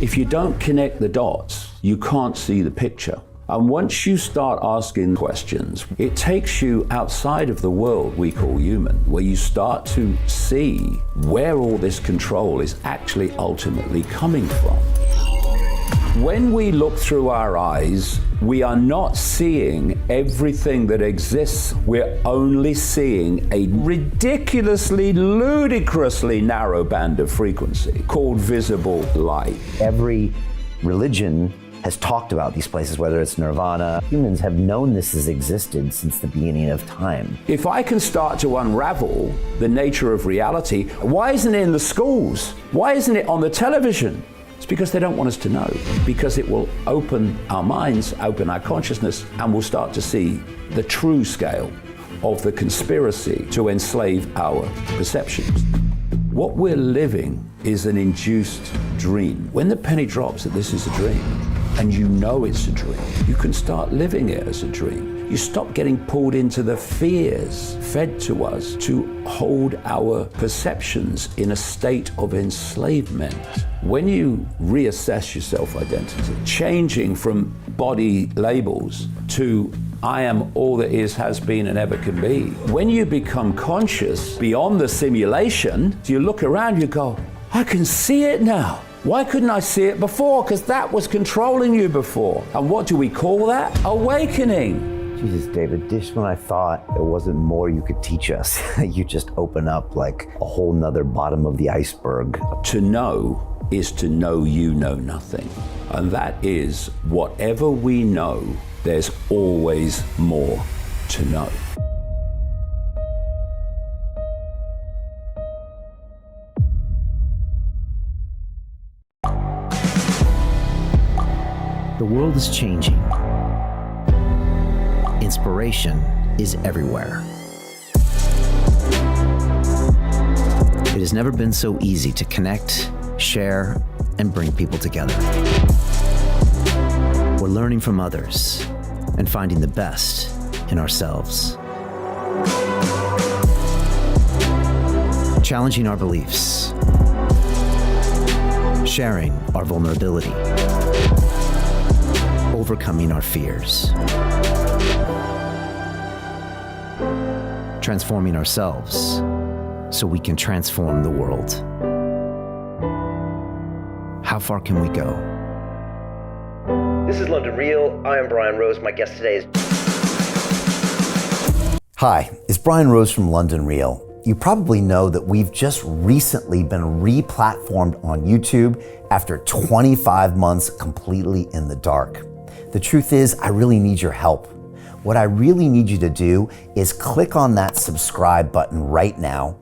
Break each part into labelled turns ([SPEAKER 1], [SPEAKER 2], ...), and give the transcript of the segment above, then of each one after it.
[SPEAKER 1] If you don't connect the dots, you can't see the picture. And once you start asking questions, it takes you outside of the world we call human, where you start to see where all this control is actually ultimately coming from. When we look through our eyes, we are not seeing everything that exists. We're only seeing a ridiculously, ludicrously narrow band of frequency called visible light.
[SPEAKER 2] Every religion has talked about these places, whether it's nirvana. Humans have known this has existed since the beginning of time.
[SPEAKER 1] If I can start to unravel the nature of reality, why isn't it in the schools? Why isn't it on the television? It's because they don't want us to know, because it will open our minds, open our consciousness, and we'll start to see the true scale of the conspiracy to enslave our perceptions. What we're living is an induced dream. When the penny drops that this is a dream, and you know it's a dream, you can start living it as a dream. You stop getting pulled into the fears fed to us to hold our perceptions in a state of enslavement. When you reassess your self-identity, changing from body labels to I am all that is, has been, and ever can be. When you become conscious beyond the simulation, you look around, you go, I can see it now. Why couldn't I see it before? Because that was controlling you before. And what do we call that? Awakening.
[SPEAKER 2] Jesus, David, just when I thought there wasn't more you could teach us, you just open up like a whole nother bottom of the iceberg.
[SPEAKER 1] To know is to know you know nothing. And that is, whatever we know, there's always more to know.
[SPEAKER 2] The world is changing. Inspiration is everywhere. It has never been so easy to connect, share, and bring people together. We're learning from others and finding the best in ourselves. Challenging our beliefs. Sharing our vulnerability. Overcoming our fears. Transforming ourselves so we can transform the world. How far can we go?
[SPEAKER 3] This is London Real. I am Brian Rose. My guest today is...
[SPEAKER 2] Hi, it's Brian Rose from London Real. You probably know that we've just recently been re-platformed on YouTube after 25 months completely in the dark. The truth is, I really need your help. What I really need you to do is click on that subscribe button right now,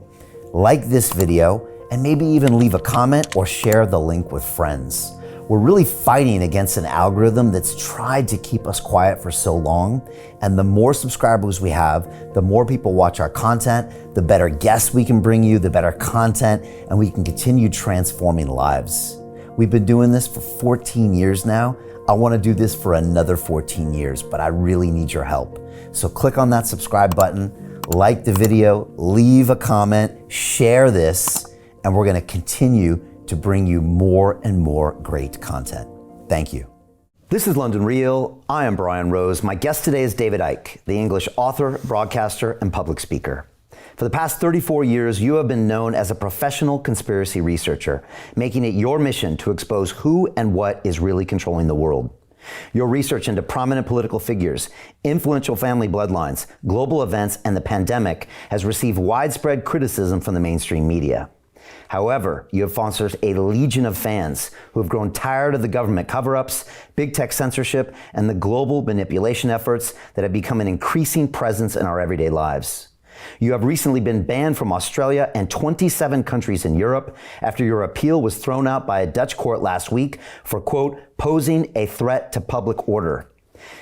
[SPEAKER 2] like this video, and maybe even leave a comment or share the link with friends. We're really fighting against an algorithm that's tried to keep us quiet for so long, and the more subscribers we have, the more people watch our content, the better guests we can bring you, the better content, and we can continue transforming lives. We've been doing this for 14 years now. I want to do this for another 14 years, but I really need your help. So click on that subscribe button, like the video, leave a comment, share this, and we're going to continue to bring you more and more great content. Thank you. This is London Real. I am Brian Rose. My guest today is David Icke, the English author, broadcaster, and public speaker. For the past 34 years, you have been known as a professional conspiracy researcher, making it your mission to expose who and what is really controlling the world. Your research into prominent political figures, influential family bloodlines, global events, and the pandemic has received widespread criticism from the mainstream media. However, you have fostered a legion of fans who have grown tired of the government cover-ups, big tech censorship, and the global manipulation efforts that have become an increasing presence in our everyday lives. You have recently been banned from Australia and 27 countries in Europe after your appeal was thrown out by a Dutch court last week for, quote, posing a threat to public order.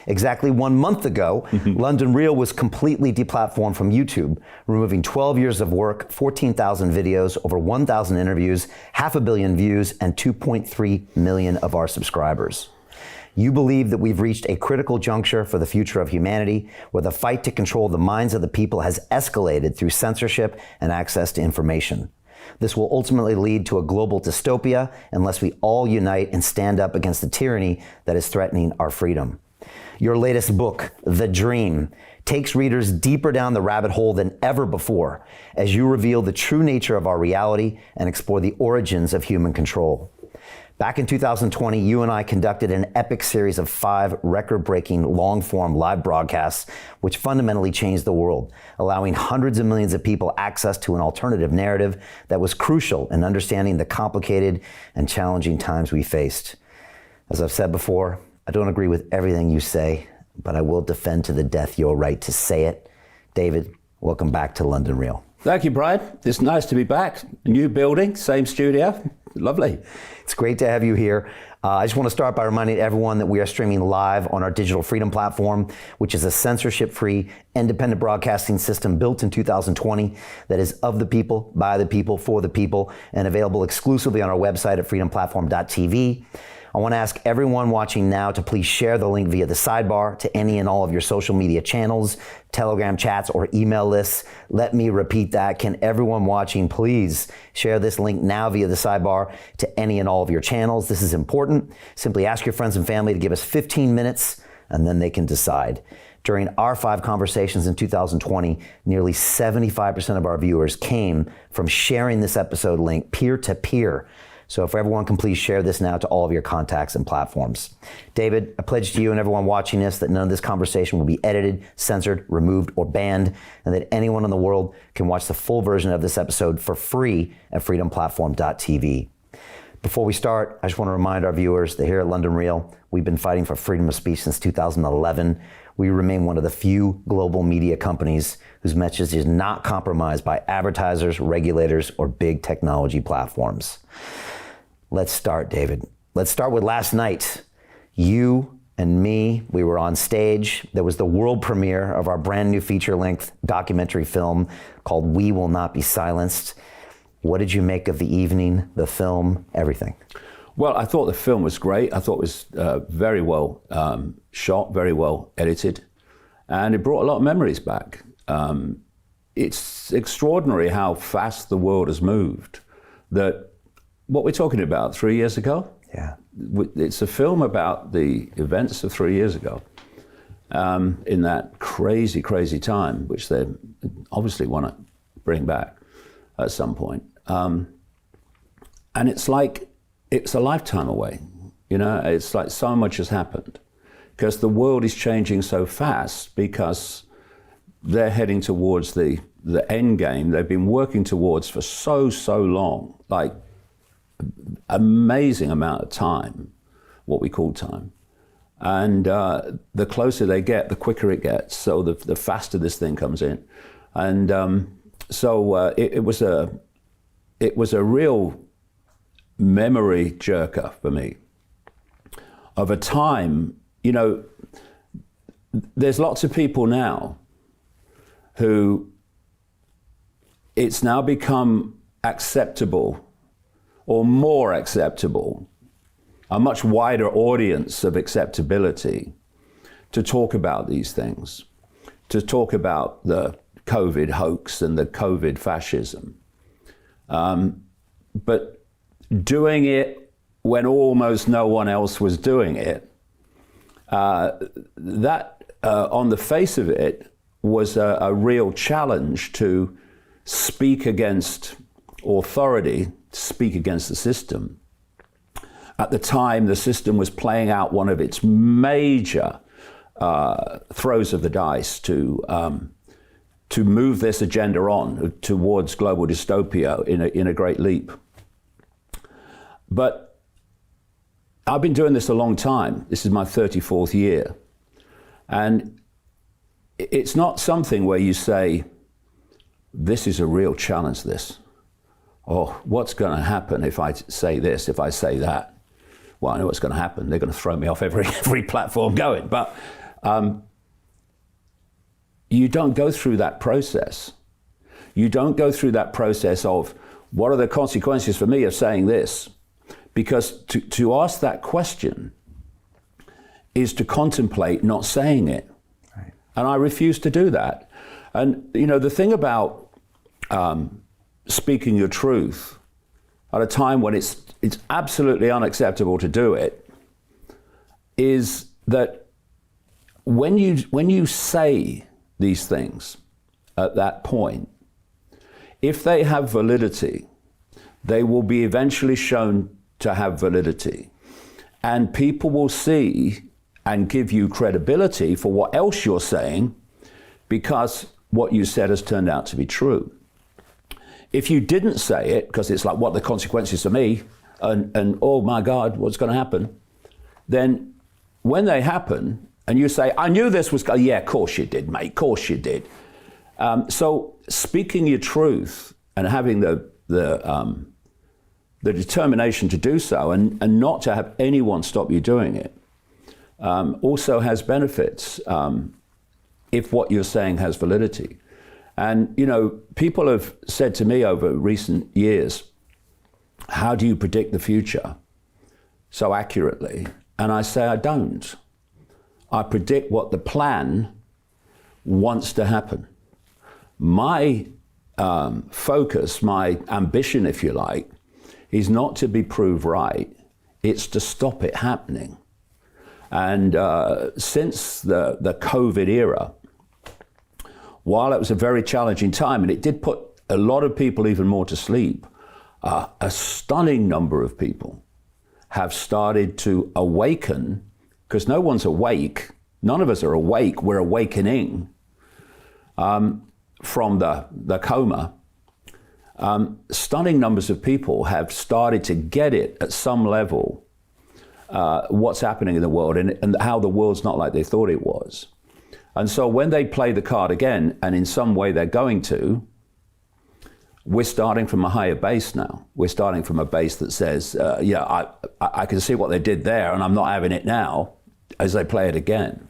[SPEAKER 2] Exactly 1 month ago, London Real was completely deplatformed from YouTube, removing 12 years of work, 14,000 videos, over 1,000 interviews, 500 million views, and 2.3 million of our subscribers. You believe that we've reached a critical juncture for the future of humanity, where the fight to control the minds of the people has escalated through censorship and access to information. This will ultimately lead to a global dystopia unless we all unite and stand up against the tyranny that is threatening our freedom. Your latest book, The Dream, takes readers deeper down the rabbit hole than ever before as you reveal the true nature of our reality and explore the origins of human control. Back in 2020, you and I conducted an epic series of 5 record-breaking long-form live broadcasts, which fundamentally changed the world, allowing hundreds of millions of people access to an alternative narrative that was crucial in understanding the complicated and challenging times we faced. As I've said before, I don't agree with everything you say, but I will defend to the death your right to say it. David, welcome back to London Real.
[SPEAKER 1] Thank you, Brian. It's nice to be back. New building, same studio. Lovely.
[SPEAKER 2] It's great to have you here. I just want to start by reminding everyone that we are streaming live on our Digital Freedom platform, which is a censorship-free, independent broadcasting system built in 2020 that is of the people, by the people, for the people, and available exclusively on our website at freedomplatform.tv. I want to ask everyone watching now to please share the link via the sidebar to any and all of your social media channels, Telegram chats, or email lists. Let me repeat that. Can everyone watching please share this link now via the sidebar to any and all of your channels? This is important. Simply ask your friends and family to give us 15 minutes, and then they can decide. During our 5 conversations in 2020, nearly 75% of our viewers came from sharing this episode link peer-to-peer. So if everyone can please share this now to all of your contacts and platforms. David, I pledge to you and everyone watching this that none of this conversation will be edited, censored, removed, or banned, and that anyone in the world can watch the full version of this episode for free at freedomplatform.tv. Before we start, I just want to remind our viewers that here at London Real, we've been fighting for freedom of speech since 2011. We remain one of the few global media companies whose message is not compromised by advertisers, regulators, or big technology platforms. Let's start, David. Let's start with last night. You and me, we were on stage. There was the world premiere of our brand new feature-length documentary film called We Will Not Be Silenced. What did you make of the evening, the film, everything?
[SPEAKER 1] Well, I thought the film was great. I thought it was very well shot, very well edited, and it brought a lot of memories back. It's extraordinary how fast the world has moved. That what we're talking about 3 years ago?
[SPEAKER 2] Yeah.
[SPEAKER 1] It's a film about the events of 3 years ago in that crazy, crazy time, which they obviously want to bring back at some point. And it's like, it's a lifetime away. You know, it's like so much has happened because the world is changing so fast because they're heading towards the end game they've been working towards for so long, like amazing amount of time, what we call time. And the closer they get, the quicker it gets. So the faster this thing comes in. And it was a real memory jerker for me of a time, you know, there's lots of people now who it's now become acceptable or more acceptable, a much wider audience of acceptability to talk about these things, to talk about the COVID hoax and the COVID fascism. But doing it when almost no one else was doing it, that on the face of it was a real challenge to speak against authority, speak against the system. At the time, the system was playing out one of its major throws of the dice to move this agenda on towards global dystopia in a great leap. But I've been doing this a long time. This is my 34th year. And it's not something where you say, this is a real challenge, this. Or what's going to happen if I say this, if I say that? Well, I know what's going to happen. They're going to throw me off every platform going. But you don't go through that process. You don't go through that process of, what are the consequences for me of saying this? Because to ask that question is to contemplate not saying it. Right. And I refuse to do that. And, you know, the thing about speaking your truth at a time when it's absolutely unacceptable to do it, is that when you say these things at that point, if they have validity, they will be eventually shown to have validity. And people will see and give you credibility for what else you're saying because what you said has turned out to be true. If you didn't say it, because it's like, what are the consequences to me? And oh my God, what's going to happen? Then when they happen, and you say, I knew this was, yeah, of course you did, mate, of course you did. So speaking your truth and having the determination to do so and not to have anyone stop you doing it also has benefits if what you're saying has validity. And, you know, people have said to me over recent years, how do you predict the future so accurately? And I say, I don't. I predict what the plan wants to happen. My focus, my ambition, if you like, is not to be proved right. It's to stop it happening. And since the COVID era, while it was a very challenging time, and it did put a lot of people even more to sleep, a stunning number of people have started to awaken, because no one's awake. None of us are awake. We're awakening from the coma. Stunning numbers of people have started to get it at some level, what's happening in the world and how the world's not like they thought it was. And so when they play the card again, and in some way they're going to, we're starting from a higher base now. We're starting from a base that says, yeah, I can see what they did there, and I'm not having it now, as they play it again.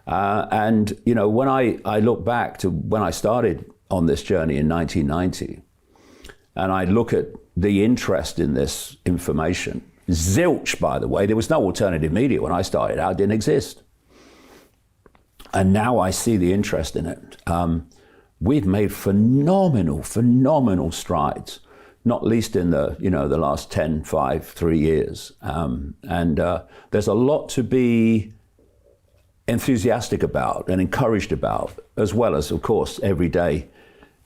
[SPEAKER 1] And, you know, when I look back to when I started on this journey in 1990, and I look at the interest in this information, zilch, by the way, there was no alternative media when I started out, it didn't exist. And now I see the interest in it. We've made phenomenal strides, not least in the last 10, 5, 3 years. And there's a lot to be enthusiastic about and encouraged about, as well as, of course, every day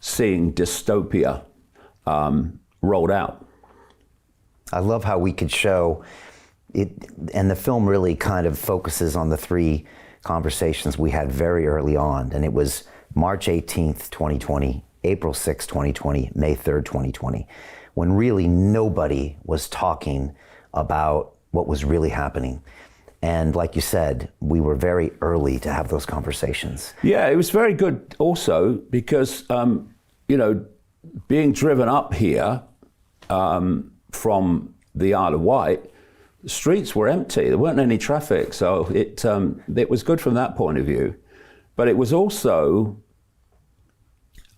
[SPEAKER 1] seeing dystopia rolled out.
[SPEAKER 2] I love how we could show it, and the film really kind of focuses on the three conversations we had very early on, and it was March 18th, 2020, April 6th, 2020, May 3rd, 2020, when really nobody was talking about what was really happening. And like you said, we were very early to have those conversations.
[SPEAKER 1] Yeah, it was very good also because, being driven up here from the Isle of Wight, the streets were empty. There weren't any traffic, so it was good from that point of view. But it was also,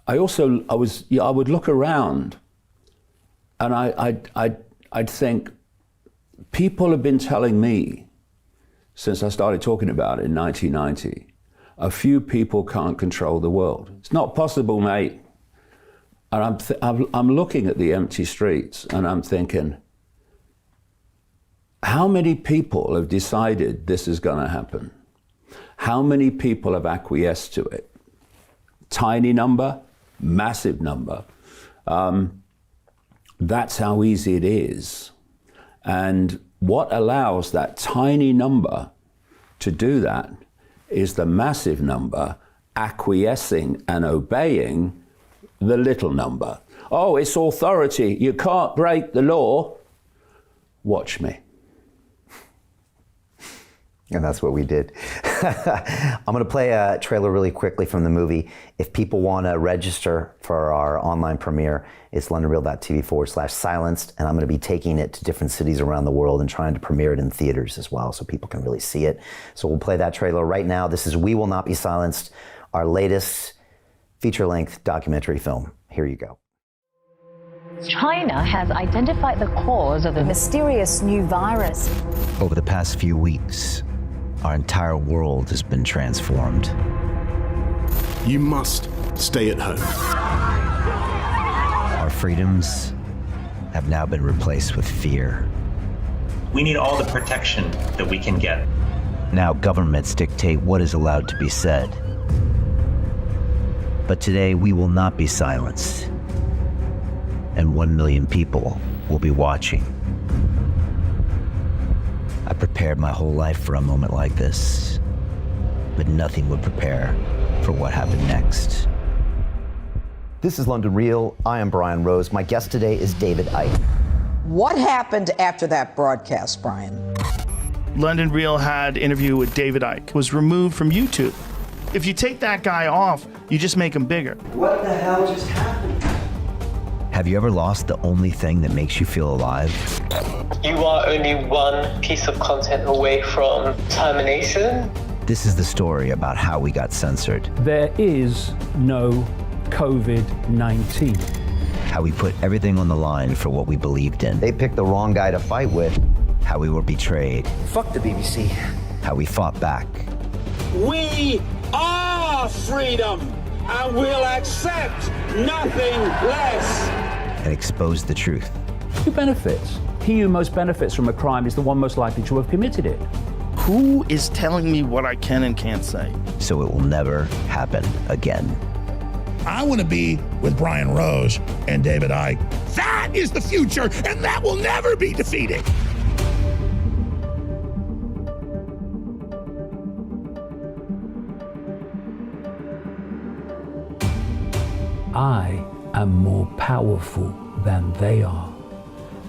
[SPEAKER 1] I would look around, and I'd think, people have been telling me since I started talking about it in 1990, a few people can't control the world. It's not possible, mate. And I'm looking at the empty streets, and I'm thinking, how many people have decided this is going to happen? How many people have acquiesced to it? Tiny number, massive number. That's how easy it is. And what allows that tiny number to do that is the massive number acquiescing and obeying the little number. Oh, it's authority. You can't break the law. Watch me.
[SPEAKER 2] And that's what we did. I'm going to play a trailer really quickly from the movie. If people want to register for our online premiere, it's londonreal.tv/silenced, and I'm going to be taking it to different cities around the world and trying to premiere it in theaters as well so people can really see it. So we'll play that trailer right now. This is We Will Not Be Silenced, our latest feature-length documentary film. Here you go.
[SPEAKER 4] China has identified the cause of the mysterious new virus.
[SPEAKER 5] Over the past few weeks, our entire world has been transformed.
[SPEAKER 6] You must stay at home.
[SPEAKER 5] Our freedoms have now been replaced with fear.
[SPEAKER 6] We need all the protection that we can get.
[SPEAKER 5] Now governments dictate what is allowed to be said. But today we will not be silenced, and 1 million people will be watching. I prepared my whole life for a moment like this, but nothing would prepare for what happened next.
[SPEAKER 2] This is London Real. I am Brian Rose. My guest today is David Icke.
[SPEAKER 7] What happened after that broadcast, Brian?
[SPEAKER 8] London Real had an interview with David Icke, was removed from YouTube. If you take that guy off, you just make him bigger.
[SPEAKER 2] What the hell just happened?
[SPEAKER 5] Have you ever lost the only thing that makes you feel alive?
[SPEAKER 9] You are only one piece of content away from termination.
[SPEAKER 5] This is the story about how we got censored.
[SPEAKER 10] There is no COVID-19.
[SPEAKER 5] How we put everything on the line for what we believed in.
[SPEAKER 2] They picked the wrong guy to fight with.
[SPEAKER 5] How we were betrayed.
[SPEAKER 2] Fuck the BBC.
[SPEAKER 5] How we fought back.
[SPEAKER 11] We are freedom, and we'll accept nothing less.
[SPEAKER 5] And expose the truth.
[SPEAKER 1] Who benefits? He who most benefits from a crime is the one most likely to have committed it.
[SPEAKER 8] Who is telling me what I can and can't say?
[SPEAKER 5] So it will never happen again.
[SPEAKER 11] I want to be with Brian Rose and David Icke. That is the future, and that will never be defeated.
[SPEAKER 10] I am more powerful than they are,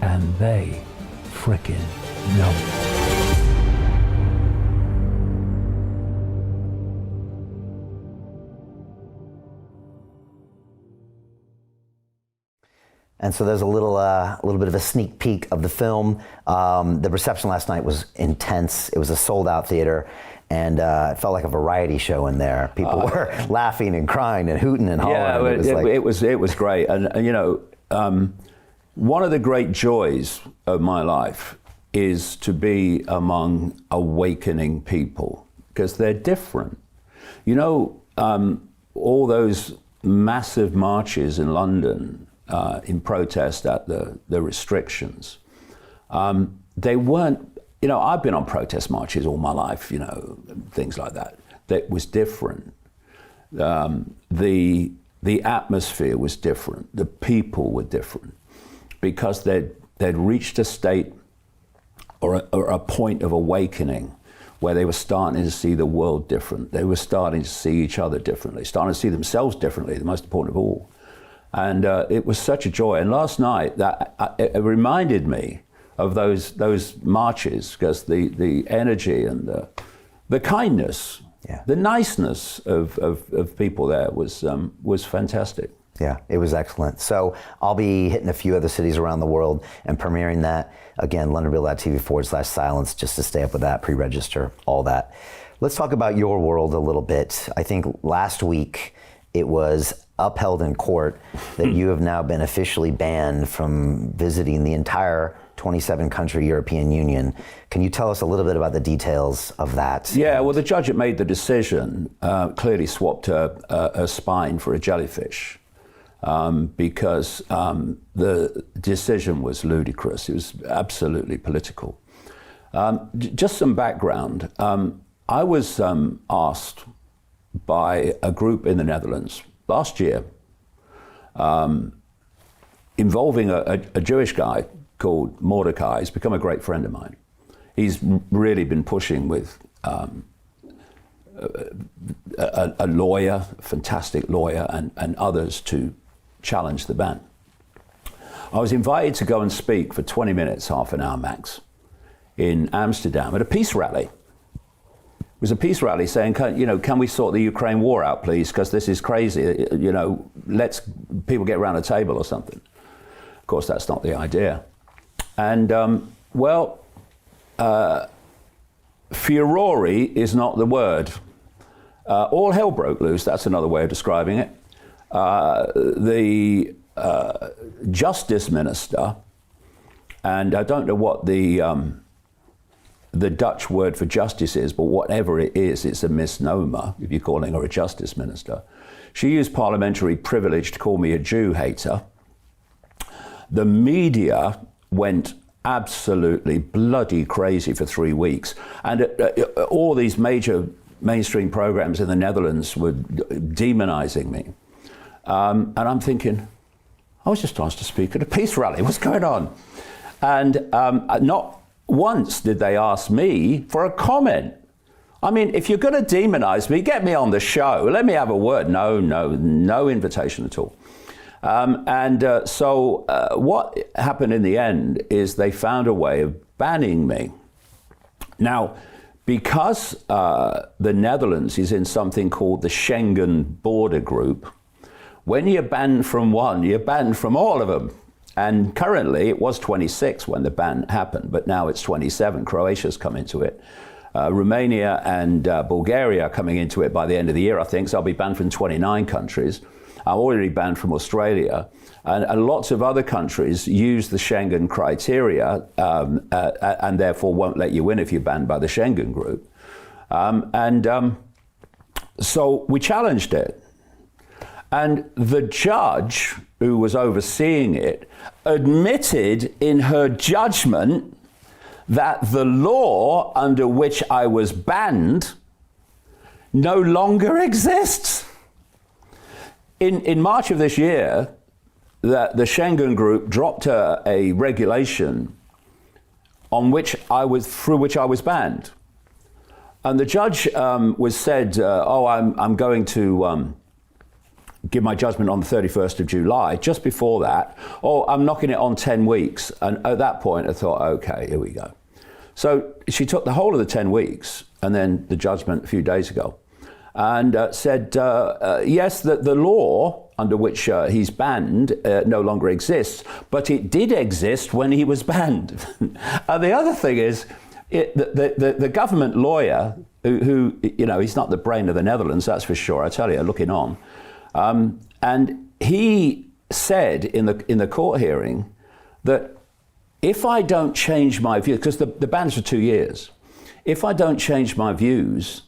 [SPEAKER 10] and they frickin' know it.
[SPEAKER 2] And so there's a little bit of a sneak peek of the film. The reception last night was intense. It was a sold-out theater, and it felt like a variety show in there. People were laughing and crying and hooting and hollering.
[SPEAKER 1] Yeah, it was great. And you know, one of the great joys of my life is to be among awakening people, because they're different. You know, all those massive marches in London in protest at the restrictions, they weren't, you know, I've been on protest marches all my life, you know, things like that. That was different. The atmosphere was different. The people were different, because they'd reached a state or a point of awakening where they were starting to see the world different. They were starting to see each other differently, starting to see themselves differently, the most important of all. And it was such a joy. And last night, it reminded me of those marches, because the energy and the kindness, the niceness of people there was fantastic.
[SPEAKER 2] Yeah, it was excellent. So I'll be hitting a few other cities around the world and premiering that. Again, LondonReal.tv/silence, just to stay up with that, pre-register, all that. Let's talk about your world a little bit. I think last week it was upheld in court that you have now been officially banned from visiting the entire 27-country European Union. Can you tell us a little bit about the details of that?
[SPEAKER 1] Yeah, well, the judge that made the decision clearly swapped a spine for a jellyfish, because the decision was ludicrous. It was absolutely political. Just some background. I was asked by a group in the Netherlands last year, involving a Jewish guy called Mordecai. He's become a great friend of mine. He's really been pushing with a lawyer, a fantastic lawyer, and others to challenge the ban. I was invited to go and speak for 20 minutes, half an hour max, in Amsterdam at a peace rally. It was a peace rally saying, can we sort the Ukraine war out, please? Because this is crazy. You know, let's people get around a table or something. Of course, that's not the idea. And furore is not the word. All hell broke loose. That's another way of describing it. The justice minister, and I don't know what the Dutch word for justice is, but whatever it is, it's a misnomer if you're calling her a justice minister. She used parliamentary privilege to call me a Jew hater, The media went absolutely bloody crazy for 3 weeks. And all these major mainstream programs in the Netherlands were demonizing me. And I'm thinking, I was just asked to speak at a peace rally. What's going on? And not once did they ask me for a comment. I mean, if you're going to demonize me, get me on the show. Let me have a word. No invitation at all. So what happened in the end is they found a way of banning me. Now, because the Netherlands is in something called the Schengen border group, when you're banned from one, you're banned from all of them. And currently, it was 26 when the ban happened, but now it's 27. Croatia's come into it. Romania and Bulgaria are coming into it by the end of the year, I think, so I'll be banned from 29 countries. I'm already banned from Australia. And lots of other countries use the Schengen criteria and therefore won't let you in if you're banned by the Schengen group. So we challenged it. And the judge who was overseeing it admitted in her judgment that the law under which I was banned no longer exists. In March of this year, the Schengen group dropped a regulation through which I was banned. And the judge said, I'm going to give my judgment on the 31st of July. Just before that, I'm knocking it on 10 weeks. And at that point, I thought, okay, here we go. So she took the whole of the 10 weeks and then the judgment a few days ago and said, yes, that the law under which he's banned no longer exists, but it did exist when he was banned. And the other thing is, the government lawyer, who, he's not the brain of the Netherlands, that's for sure, I tell you, looking on. And he said in the court hearing that if I don't change my views, because the ban's for 2 years, if I don't change my views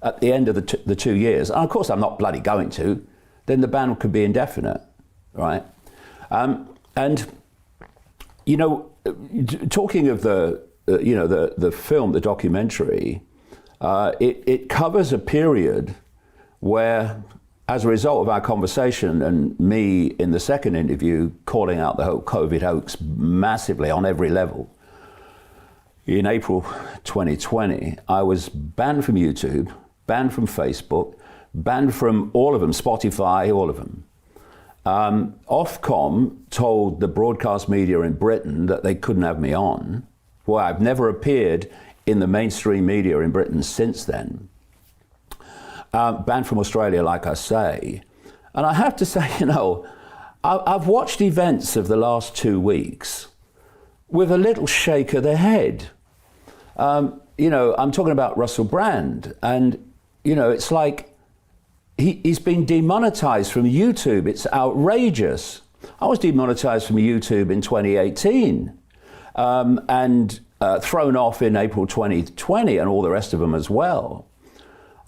[SPEAKER 1] at the end of the 2 years, and of course I'm not bloody going to, then the ban could be indefinite, right? Talking of the film, the documentary, it covers a period where, as a result of our conversation and me in the second interview calling out the whole COVID hoax massively on every level, in April 2020, I was banned from YouTube, banned from Facebook, banned from all of them, Spotify, all of them. Ofcom told the broadcast media in Britain that they couldn't have me on. Well, I've never appeared in the mainstream media in Britain since then. Banned from Australia, like I say. And I have to say, I've watched events of the last 2 weeks with a little shake of the head. I'm talking about Russell Brand, and, it's like he's been demonetized from YouTube. It's outrageous. I was demonetized from YouTube in 2018 and thrown off in April 2020 and all the rest of them as well.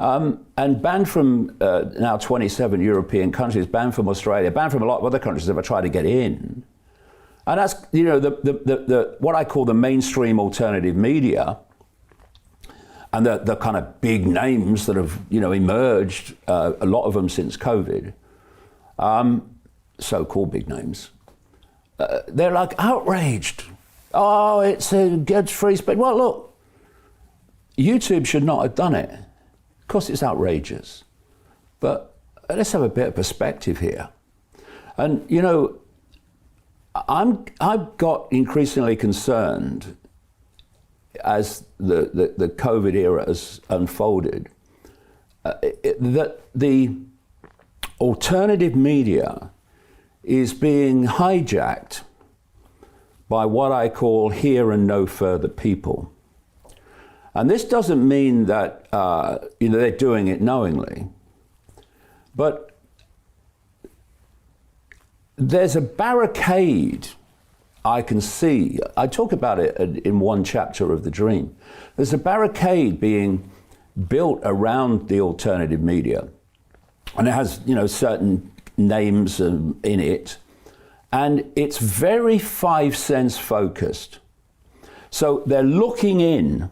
[SPEAKER 1] And banned from now 27 European countries, banned from Australia, banned from a lot of other countries if I try to get in. And that's, the what I call the mainstream alternative media, and the kind of big names that have, emerged, a lot of them since COVID, so-called big names, they're like outraged. Oh, it's a good free speech. Well, look, YouTube should not have done it. Of course, it's outrageous, but let's have a bit of perspective here. And I've got increasingly concerned as the COVID era has unfolded that the alternative media is being hijacked by what I call hear and no further people. And this doesn't mean that they're doing it knowingly, but there's a barricade I can see. I talk about it in one chapter of The Dream. There's a barricade being built around the alternative media, and it has certain names in it, And it's very 5 sense focused. So they're looking in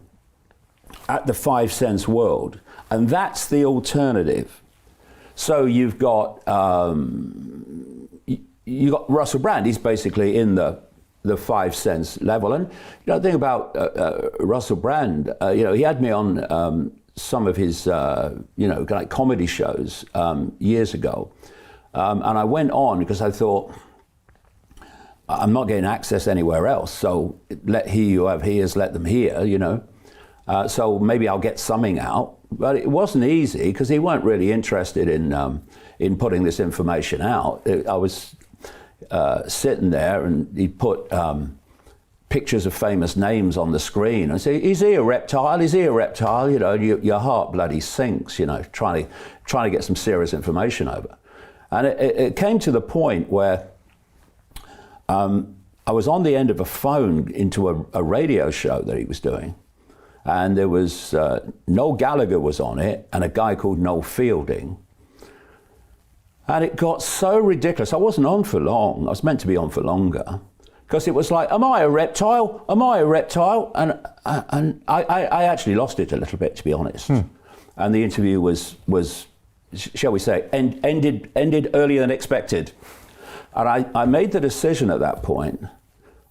[SPEAKER 1] at the 5 sense world, and that's the alternative. So you've got Russell Brand. He's basically in the 5 sense level. And the thing about Russell Brand, he had me on some of his kind of comedy shows years ago, and I went on because I thought, I'm not getting access anywhere else, so let he who have ears, let them hear, so maybe I'll get something out. But it wasn't easy because he weren't really interested in putting this information out. I was sitting there, and he put pictures of famous names on the screen and say, "Is he a reptile? Is he a reptile?" Your heart bloody sinks. Trying to get some serious information over, and it came to the point where I was on the end of a phone into a radio show that he was doing, and there was Noel Gallagher was on it, and a guy called Noel Fielding. And it got so ridiculous. I wasn't on for long. I was meant to be on for longer, because it was like, am I a reptile? Am I a reptile? And I actually lost it a little bit, to be honest. And the interview was shall we say, ended earlier than expected. And I made the decision at that point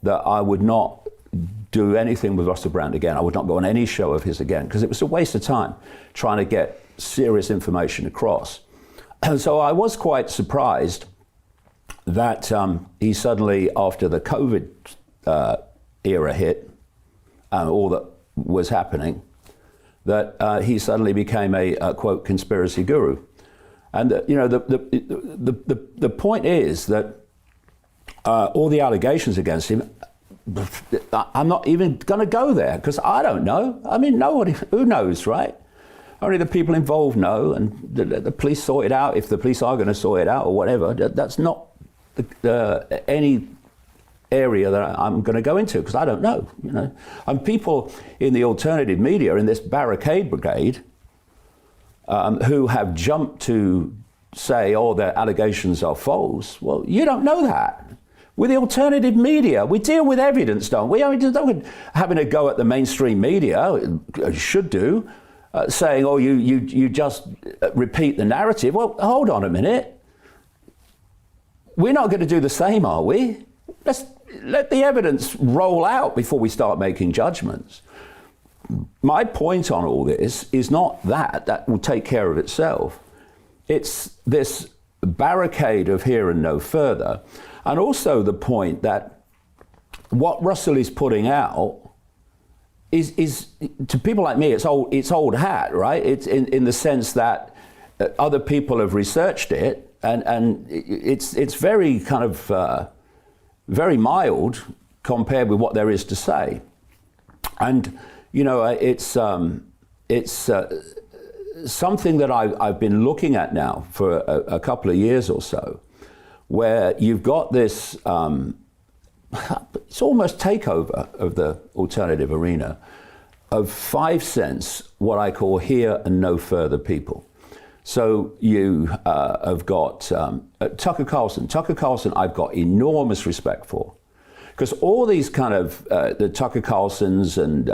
[SPEAKER 1] that I would not do anything with Russell Brand again. I would not go on any show of his again, because it was a waste of time trying to get serious information across. And so I was quite surprised that he suddenly, after the COVID era hit, all that was happening, that he suddenly became a quote conspiracy guru. And the point is that all the allegations against him, I'm not even going to go there, because I don't know. I mean, nobody, who knows, right? Only the people involved know, and the police sort it out if the police are going to sort it out or whatever. That's not any area that I'm going to go into, because I don't know. And people in the alternative media, in this barricade brigade, who have jumped to say, oh, their allegations are false. Well, you don't know that. With the alternative media, we deal with evidence, don't we? I mean, don't having a go at the mainstream media, should do, saying, oh, you just repeat the narrative. Well, hold on a minute. We're not going to do the same, are we? Let's let the evidence roll out before we start making judgments. My point on all this is not that will take care of itself. It's this barricade of here and no further. And also the point that what Russell is putting out is to people like me, it's old hat, right? It's in the sense that other people have researched it, and it's very kind of very mild compared with what there is to say. And it's something that I've been looking at now for a couple of years or so, where you've got this, it's almost takeover of the alternative arena of 5 sense, what I call here and no further people. So you have got Tucker Carlson. Tucker Carlson I've got enormous respect for, because all these kind of, the Tucker Carlsons and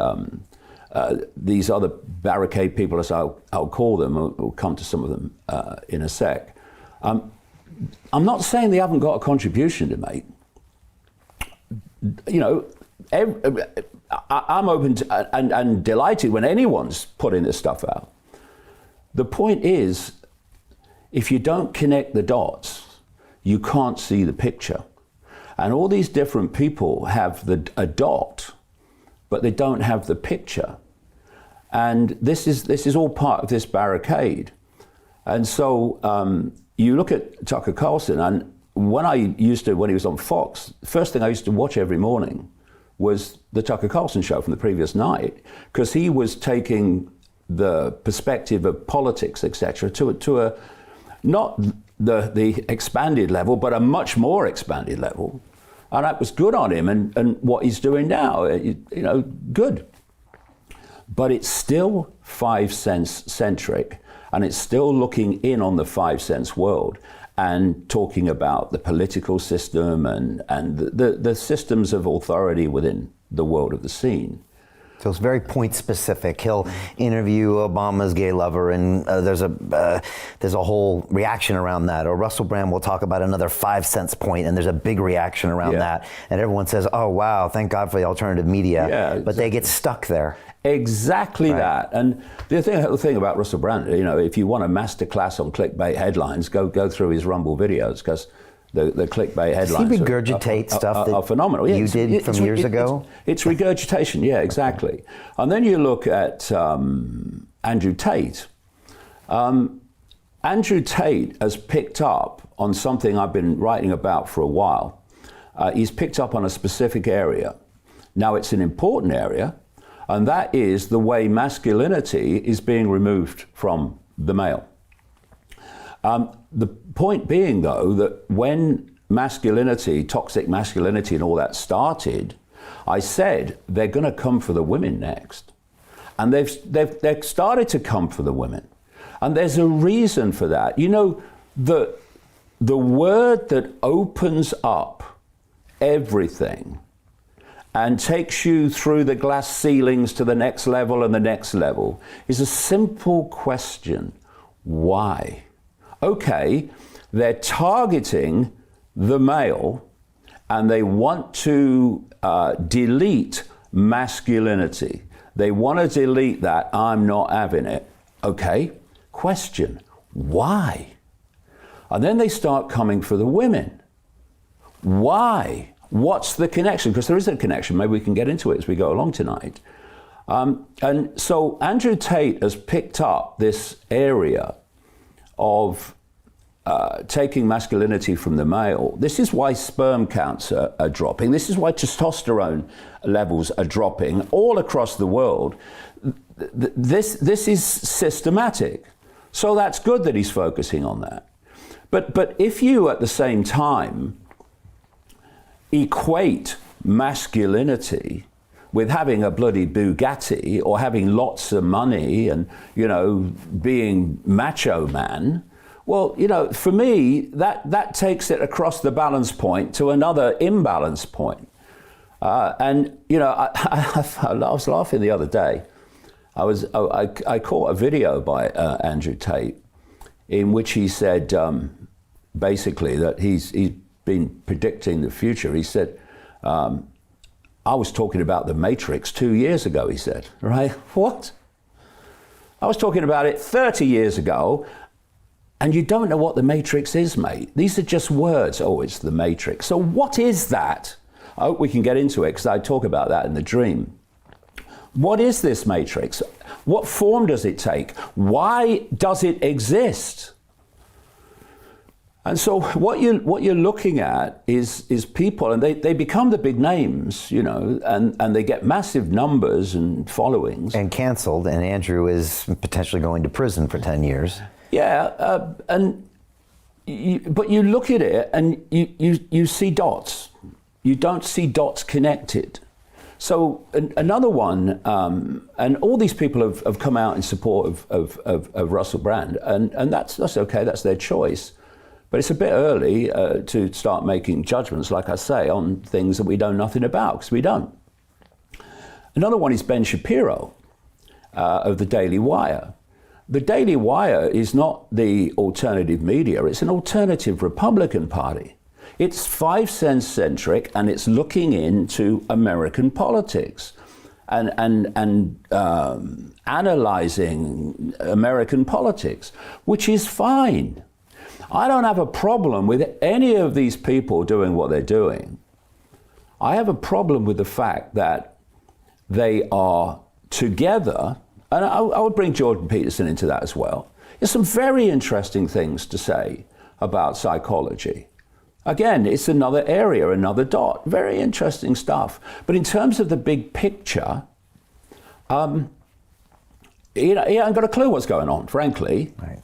[SPEAKER 1] these other barricade people, as I'll call them, we'll come to some of them in a sec. I'm not saying they haven't got a contribution to make. I'm open to, and delighted when anyone's putting this stuff out. The point is, if you don't connect the dots, you can't see the picture. And all these different people have a dot, but they don't have the picture. And this is all part of this barricade. And so you look at Tucker Carlson, and when he was on Fox, the first thing I used to watch every morning was the Tucker Carlson show from the previous night, because he was taking the perspective of politics, etc., to a not the expanded level, but a much more expanded level. And that was good on him, and what he's doing now, good. But it's still 5 sense centric, and it's still looking in on the 5 sense world. and talking about the political system and the systems of authority within the world of the scene.
[SPEAKER 2] So it's very point specific. He'll interview Obama's gay lover, and there's a whole reaction around that. Or Russell Brand will talk about another 5 cents point, and there's a big reaction around that. And everyone says, "Oh wow, thank God for the alternative media."
[SPEAKER 1] Yeah,
[SPEAKER 2] but they get stuck there.
[SPEAKER 1] Exactly that. And the thing about Russell Brand, you know, if you want a masterclass on clickbait headlines, go through his Rumble videos, because the clickbandit headlines.
[SPEAKER 2] Does he regurgitate stuff
[SPEAKER 1] are phenomenal.
[SPEAKER 2] You did from years ago?
[SPEAKER 1] It's regurgitation, yeah, exactly. And then you look at Andrew Tate. Andrew Tate has picked up on something I've been writing about for a while. He's picked up on a specific area. Now, it's an important area, and that is the way masculinity is being removed from the male. The point being, though, that when masculinity, toxic masculinity and all that started, I said they're going to come for the women next. And they've started to come for the women. And there's a reason for that. You know, the word that opens up everything and takes you through the glass ceilings to the next level and the next level is a simple question: why? Okay, they're targeting the male and they want to delete masculinity. They want to delete that. I'm not having it. Okay, question: why? And then they start coming for the women. Why? What's the connection? Because there is a connection. Maybe we can get into it as we go along tonight. And so Andrew Tate has picked up this area of taking masculinity from the male. This is why sperm counts are dropping. This is why testosterone levels are dropping all across the world. This is systematic. So that's good that he's focusing on that. But if you at the same time equate masculinity with having a bloody Bugatti or having lots of money and, you know, being macho man, well, you know, for me, that takes it across the balance point to another imbalance point. And, you know, I was laughing the other day. I caught a video by Andrew Tate in which he said basically that he's been predicting the future. He said, I was talking about the Matrix 2 years ago, he said, right? What? I was talking about it 30 years ago, and you don't know what the Matrix is, mate. These are just words. Oh, it's the Matrix. So what is that? I hope we can get into it, because I talk about that in the dream. What is this Matrix? What form does it take? Why does it exist? And so what you're looking at is people, and they become the big names, you know, and they get massive numbers and followings.
[SPEAKER 2] And canceled, and Andrew is potentially going to prison for 10 years.
[SPEAKER 1] Yeah, but you look at it and you see dots. You don't see dots connected. So another one, and all these people have come out in support of Russell Brand, and that's okay, that's their choice. But it's a bit early to start making judgments, like I say, on things that we know nothing about, because we don't. Another one is Ben Shapiro of the Daily Wire. The Daily Wire is not the alternative media, it's an alternative Republican Party. It's 5 cents centric, and it's looking into American politics and analyzing American politics, which is fine. I don't have a problem with any of these people doing what they're doing. I have a problem with the fact that they are together, and I would bring Jordan Peterson into that as well. There's some very interesting things to say about psychology. Again, it's another area, another dot, very interesting stuff. But in terms of the big picture, he hasn't got a clue what's going on, frankly.
[SPEAKER 2] Right.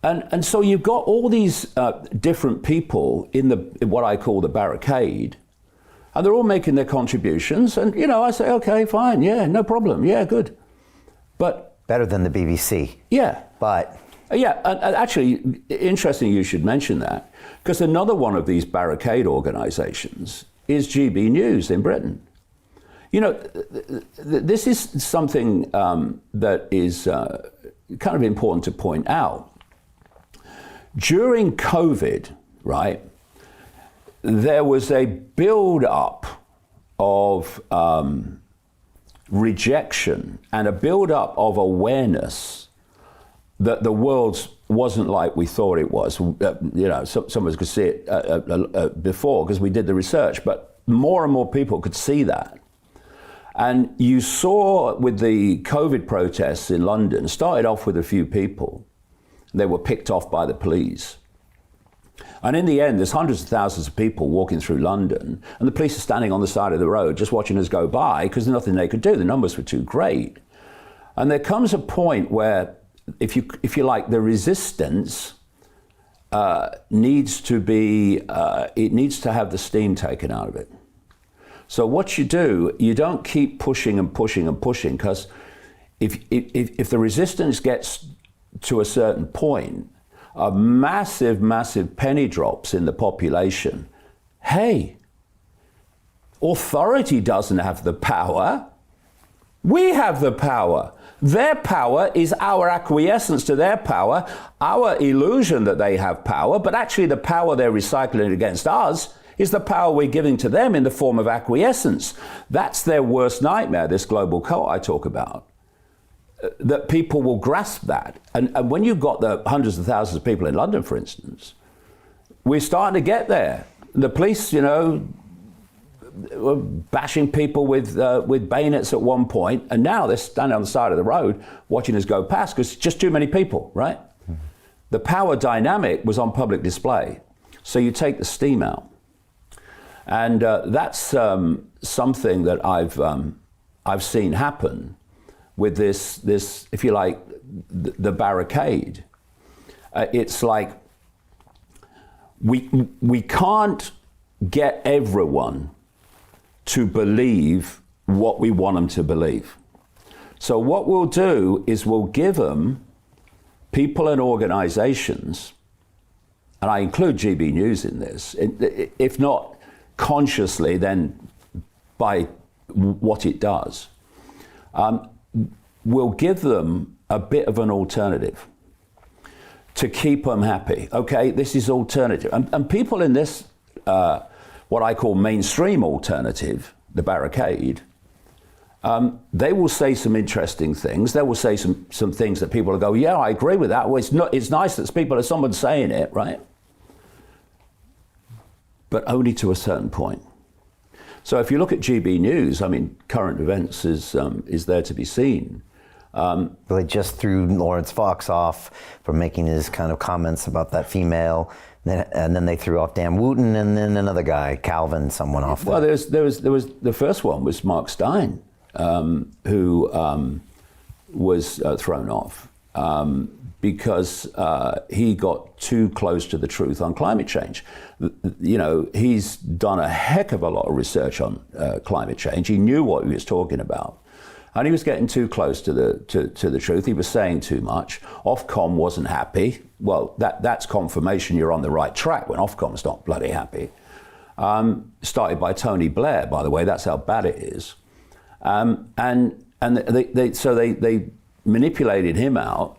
[SPEAKER 1] And so you've got all these different people in what I call the barricade, and they're all making their contributions. And, you know, I say, okay, fine, yeah, no problem, yeah, good. But
[SPEAKER 2] better than the BBC.
[SPEAKER 1] Yeah.
[SPEAKER 2] But
[SPEAKER 1] Yeah, and actually, interesting you should mention that, because another one of these barricade organizations is GB News in Britain. You know, this is something that is kind of important to point out. During COVID, right, there was a build-up of rejection and a build-up of awareness that the world wasn't like we thought it was. You know, some of us could see it before because we did the research, but more and more people could see that. And you saw with the COVID protests in London, started off with a few people. They were picked off by the police. And in the end, there's hundreds of thousands of people walking through London, and the police are standing on the side of the road just watching us go by because there's nothing they could do. The numbers were too great. And there comes a point where, if you like, the resistance needs to be, it needs to have the steam taken out of it. So what you do, you don't keep pushing and pushing and pushing, because if the resistance gets to a certain point, of massive, massive penny drops in the population. Hey, authority doesn't have the power. We have the power. Their power is our acquiescence to their power, our illusion that they have power, but actually the power they're recycling against us is the power we're giving to them in the form of acquiescence. That's their worst nightmare, this global cult I talk about. That people will grasp that. And when you've got the hundreds of thousands of people in London, for instance, we're starting to get there. The police, you know, were bashing people with bayonets at one point, and now they're standing on the side of the road watching us go past because it's just too many people, right? Mm-hmm. The power dynamic was on public display. So you take the steam out. And that's something that I've seen happen with this, if you like, the barricade. It's like we can't get everyone to believe what we want them to believe. So what we'll do is we'll give them people and organizations, and I include GB News in this, if not consciously, then by what it does. We'll give them a bit of an alternative to keep them happy. Okay, this is alternative. And people in this, what I call mainstream alternative, the barricade, they will say some interesting things. They will say some things that people will go, yeah, I agree with that. Well, it's nice that someone's saying it, right? But only to a certain point. So if you look at GB News, I mean, current events is there to be seen.
[SPEAKER 2] They just threw Lawrence Fox off for making his kind of comments about that female, and then they threw off Dan Wooten, and then another guy, Calvin, someone off there.
[SPEAKER 1] Well, there was the first one was Mark Stein, who was thrown off because he got too close to the truth on climate change. You know, he's done a heck of a lot of research on climate change. He knew what he was talking about. And he was getting too close to the truth. He was saying too much. Ofcom wasn't happy. Well, that's confirmation you're on the right track when Ofcom's not bloody happy. Started by Tony Blair, by the way. That's how bad it is. And they manipulated him out.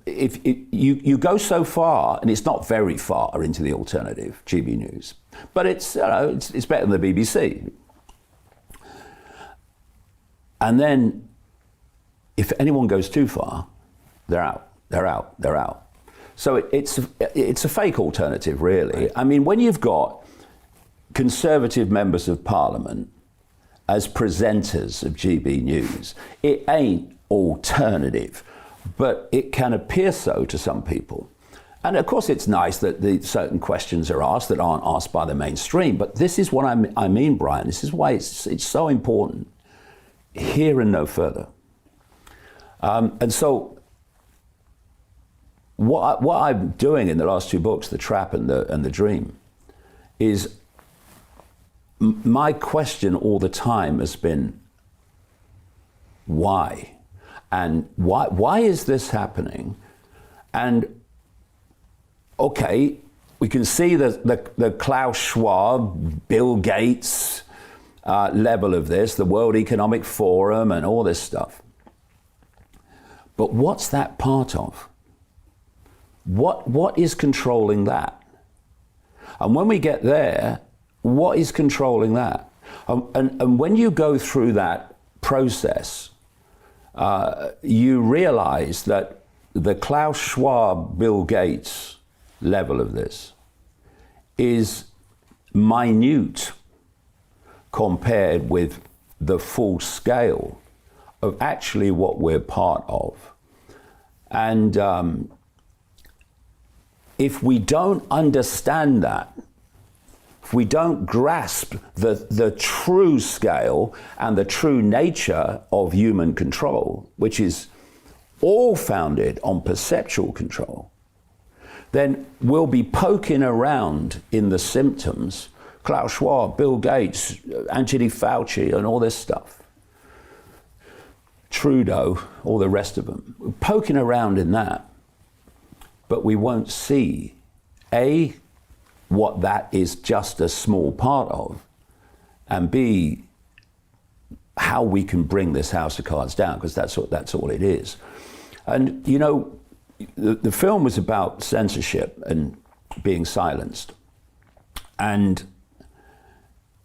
[SPEAKER 1] If you go so far, and it's not very far into the alternative, GB News, but it's better than the BBC. And then, if anyone goes too far, they're out. So it's a fake alternative, really. Right. I mean, when you've got Conservative members of Parliament as presenters of GB News, it ain't alternative, but it can appear so to some people. And of course, it's nice that certain questions are asked that aren't asked by the mainstream. But this is what I mean, Brian. This is why it's so important. Here and no further. And so what I'm doing in the last two books, The Trap and the Dream, is my question all the time has been, why? And why is this happening? And okay, we can see the Klaus Schwab, Bill Gates level of this, the World Economic Forum and all this stuff. But what's that part of? What is controlling that? And when we get there, what is controlling that? And when you go through that process, you realize that the Klaus Schwab, Bill Gates level of this is minute compared with the full scale of actually what we're part of. And if we don't understand that, if we don't grasp the true scale and the true nature of human control, which is all founded on perceptual control, then we'll be poking around in the symptoms. Klaus Schwab, Bill Gates, Anthony Fauci, and all this stuff. Trudeau, all the rest of them. We're poking around in that, but we won't see, A, what that is just a small part of, and B, how we can bring this house of cards down, because that's all it is. And you know, the film was about censorship and being silenced. And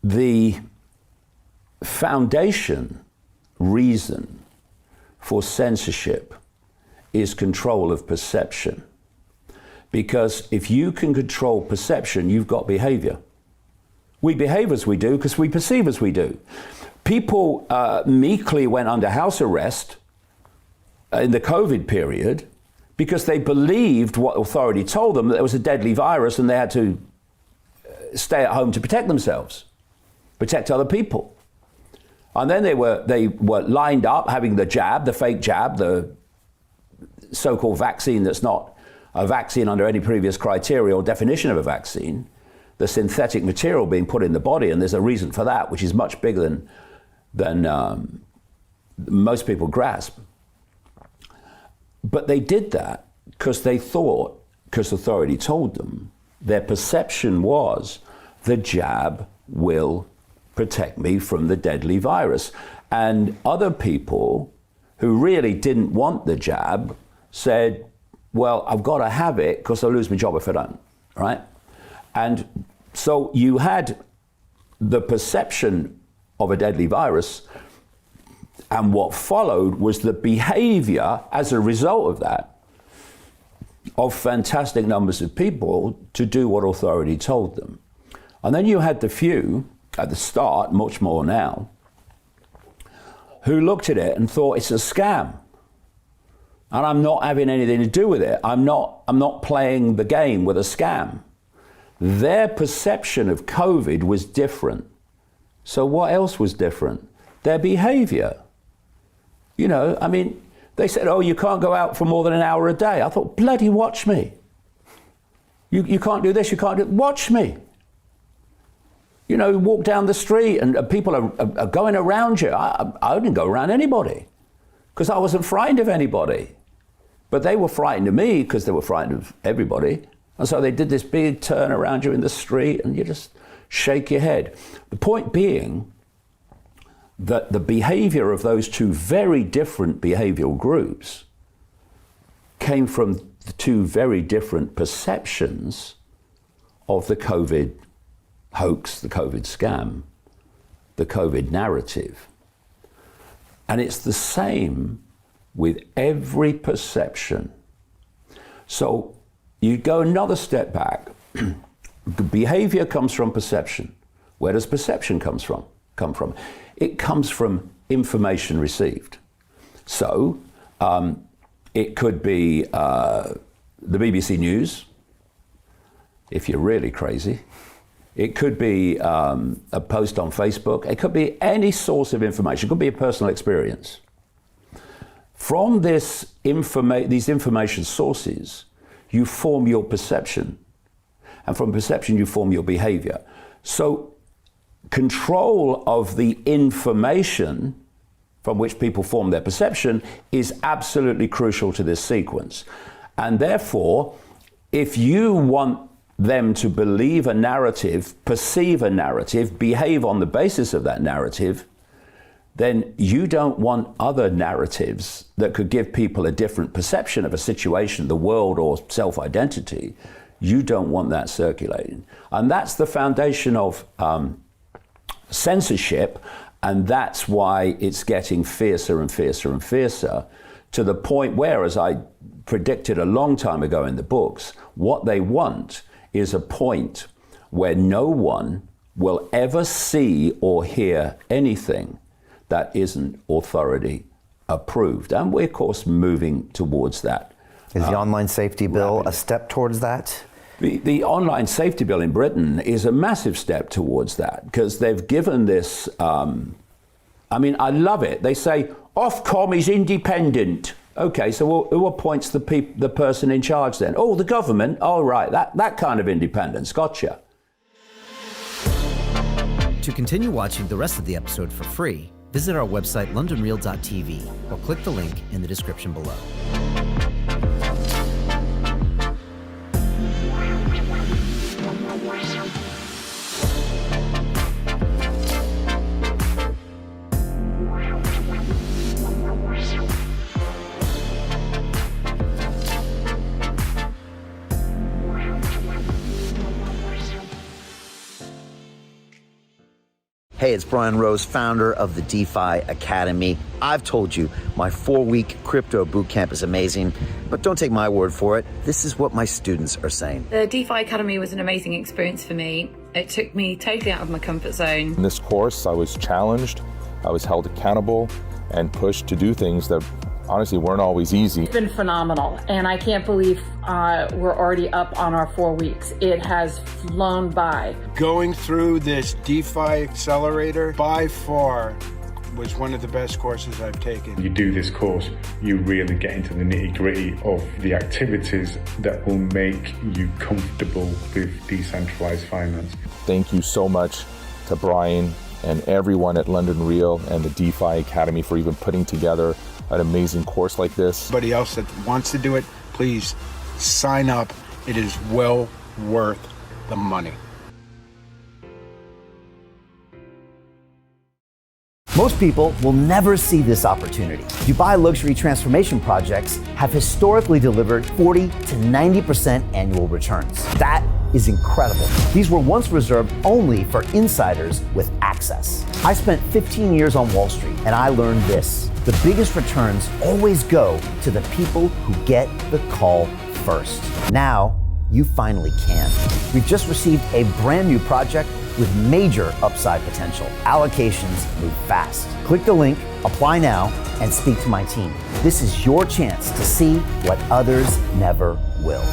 [SPEAKER 1] the foundation reason for censorship is control of perception. Because if you can control perception, you've got behavior. We behave as we do because we perceive as we do. People meekly went under house arrest in the COVID period because they believed what authority told them, that there was a deadly virus and they had to stay at home to protect themselves, protect other people. And then they were lined up having the jab, the fake jab, the so-called vaccine that's not a vaccine under any previous criteria or definition of a vaccine, the synthetic material being put in the body, and there's a reason for that, which is much bigger than most people grasp. But they did that because they thought, because authority told them, their perception was the jab will protect me from the deadly virus. And other people who really didn't want the jab said, well, I've got to have it because I'll lose my job if I don't, right? And so you had the perception of a deadly virus, and what followed was the behavior as a result of that of fantastic numbers of people to do what authority told them. And then you had the few at the start, much more now, who looked at it and thought it's a scam. And I'm not having anything to do with it. I'm not playing the game with a scam. Their perception of COVID was different. So what else was different? Their behavior. You know, I mean, they said, oh, you can't go out for more than an hour a day. I thought, bloody watch me. You can't do this, you can't do, watch me. You know, walk down the street and people are going around you. I didn't go around anybody because I wasn't frightened of anybody. But they were frightened of me because they were frightened of everybody. And so they did this big turn around you in the street and you just shake your head. The point being that the behavior of those two very different behavioral groups came from the two very different perceptions of the COVID hoax, the COVID scam, the COVID narrative. And it's the same with every perception. So you go another step back. Behavior comes from perception. Where does perception come from? It comes from information received. So it could be the BBC News, if you're really crazy. It could be a post on Facebook. It could be any source of information. It could be a personal experience. From these information sources, you form your perception. And from perception, you form your behavior. So control of the information from which people form their perception is absolutely crucial to this sequence. And therefore, if you want them to believe a narrative, perceive a narrative, behave on the basis of that narrative, then you don't want other narratives that could give people a different perception of a situation, the world, or self-identity. You don't want that circulating. And that's the foundation of censorship, and that's why it's getting fiercer and fiercer and fiercer, to the point where, as I predicted a long time ago in the books, what they want is a point where no one will ever see or hear anything that isn't authority approved. And we're, of course, moving towards that.
[SPEAKER 2] Is the online safety bill a step towards that?
[SPEAKER 1] The online safety bill in Britain is a massive step towards that, because they've given this, I mean, I love it. They say, Ofcom is independent. Okay, so who appoints the person in charge then? Oh, the government? Oh, right, that kind of independence. Gotcha.
[SPEAKER 12] To continue watching the rest of the episode for free, visit our website, londonreal.tv, or click the link in the description below.
[SPEAKER 2] Hey, it's Brian Rose, founder of the DeFi Academy. I've told you my 4-week crypto bootcamp is amazing, but don't take my word for it. This is what my students are saying.
[SPEAKER 13] The DeFi Academy was an amazing experience for me. It took me totally out of my comfort zone.
[SPEAKER 14] In this course, I was challenged, I was held accountable, and pushed to do things that honestly weren't always easy.
[SPEAKER 15] It's been phenomenal, and I can't believe we're already up on our 4 weeks. It has flown by.
[SPEAKER 16] Going through this DeFi accelerator by far was one of the best courses I've taken.
[SPEAKER 17] You do this course, you really get into the nitty-gritty of the activities that will make you comfortable with decentralized finance.
[SPEAKER 14] Thank you so much to Brian and everyone at London Real and the DeFi Academy for even putting together an amazing course like this.
[SPEAKER 16] Anybody else that wants to do it, please sign up. It is well worth the money.
[SPEAKER 2] Most people will never see this opportunity. Dubai luxury transformation projects have historically delivered 40 to 90% annual returns. That is incredible. These were once reserved only for insiders with access. I spent 15 years on Wall Street, and I learned this: the biggest returns always go to the people who get the call first. Now, you finally can. We've just received a brand new project with major upside potential. Allocations move fast. Click the link, apply now, and speak to my team. This is your chance to see what others never will.